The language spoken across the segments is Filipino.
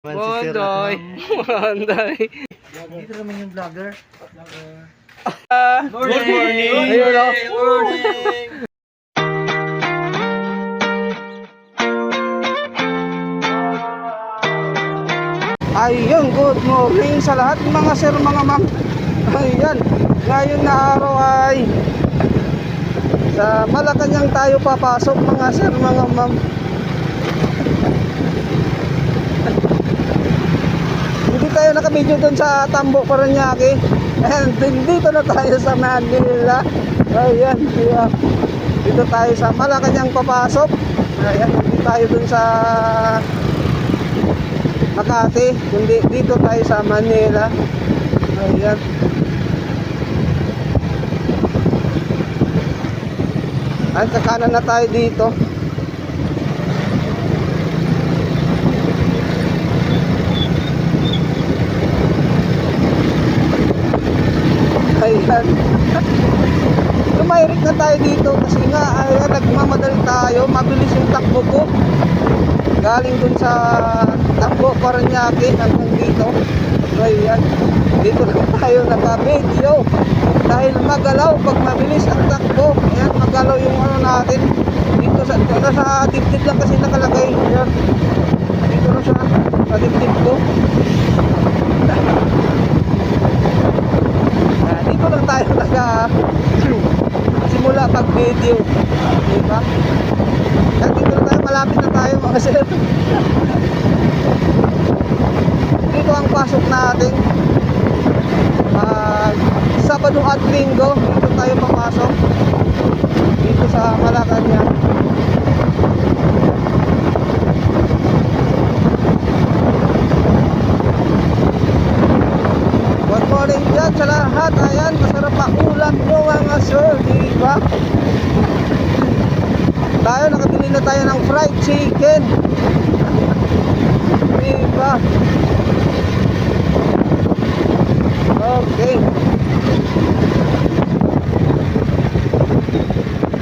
Bondoy. Bondoy. Dito naman yung vlogger. Good morning. Ayun o. Ayun, good morning sa lahat mga sir, mga ma'am. Ayan, ngayon na araw ay sa Malacanang tayo papasok mga sir, mga ma'am. Hindi tayo nakabidyo doon sa Tambo, Paranaque. And dito na tayo sa Manila. Ayan, dito tayo sa Malacanang papasok. Ayan, hindi tayo doon sa Makati, kundi dito tayo sa Manila. Ayan. Ay, kakanan na tayo dito. Ayan. Tumayrik na tayo dito kasi nga ayan, nagmamadali tayo, mabilis yung takbo ko. Galing dun sa Tambo, Paranaque hanggang dito. So ayan, dito lang tayo naka-video dahil magalaw pag mabilis ang takbo. Ayan, magalaw yung ano natin dito sa dibdib lang kasi nakalagay. Ayan, dito na siya sa dibdib ko. Dito lang tayo simula pag video, diba? At dito na tayo, malapit na tayo mga sir. Dito ang pasok natin Sabado at Linggo. Dito tayo papasok dito sa Malacanang. Good morning dyan sa lahat. Ayan, masarap pa ulam nyo mga sir, diba? Tayo, nakabili na tayo ng fried chicken. Diba? Okay.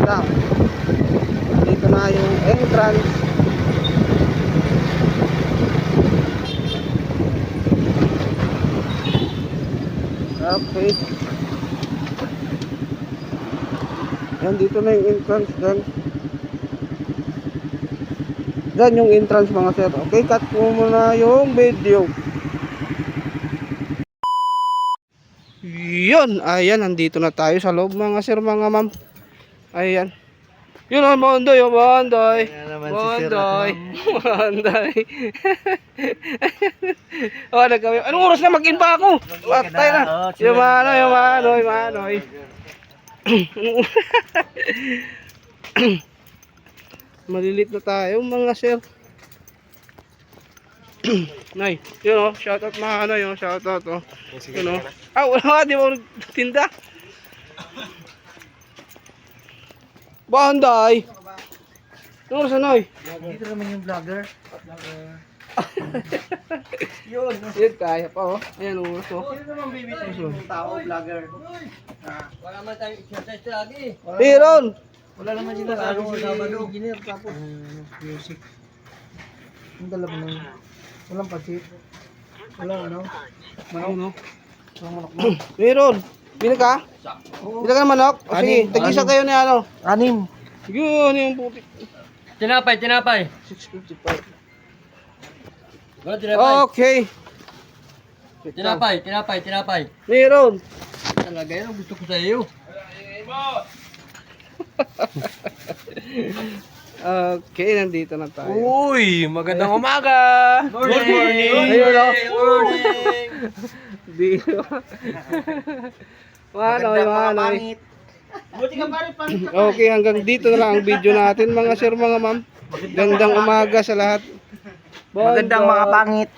Now, dito na yung entrance. Okay. Yan, dito na yung entrance dyan. Dyan yung entrance mga sir. Okay, cut po muna yung video. Yun, ayan, nandito na tayo sa loob mga sir, mga ma'am. Ayan. Yun ang Bondoy, oh, Bondoy. Bondoy. Bondoy. Oh, nagkawin. Anong oras na mag-in pa ako? Patay na. Yung manoy. Malilit na tayo mga sir. Nay, yun oh, shoutout mga ano yun, shoutout oh. Yun oh. Wala, di mo tinda. Bondoy. Ano oras na, Noy? Dito naman yung vlogger. Yun, kaya pa oh. Ayan oras oh. Sino naman bibitayin yung tao, vlogger? Wala man tayong exercise lagi. Meron. Wala naman sila sa Sabado. Engineer tapos music. Ang dalawa na. Walang pansit. Walang ano. Manok. Ano? Walang manok. Meron. Bili ka? Bili ka ng manok? O sige, tag-isa kayo ni ano? Anim. Yun, yung puti. Tinapay. 655. Tinapay. Okay. Tinapay. Meron. Talaga yan, gusto ko sa iyo. Okay, nandito na tayo. Uy, magandang umaga. Good morning. Ayun o. Morning. Di ba? Manoy. Buti ka pa rin pang. Okay, hanggang dito na lang ang video natin mga sir, mga ma'am. Gandang umaga sa lahat. Magandang mga pangit.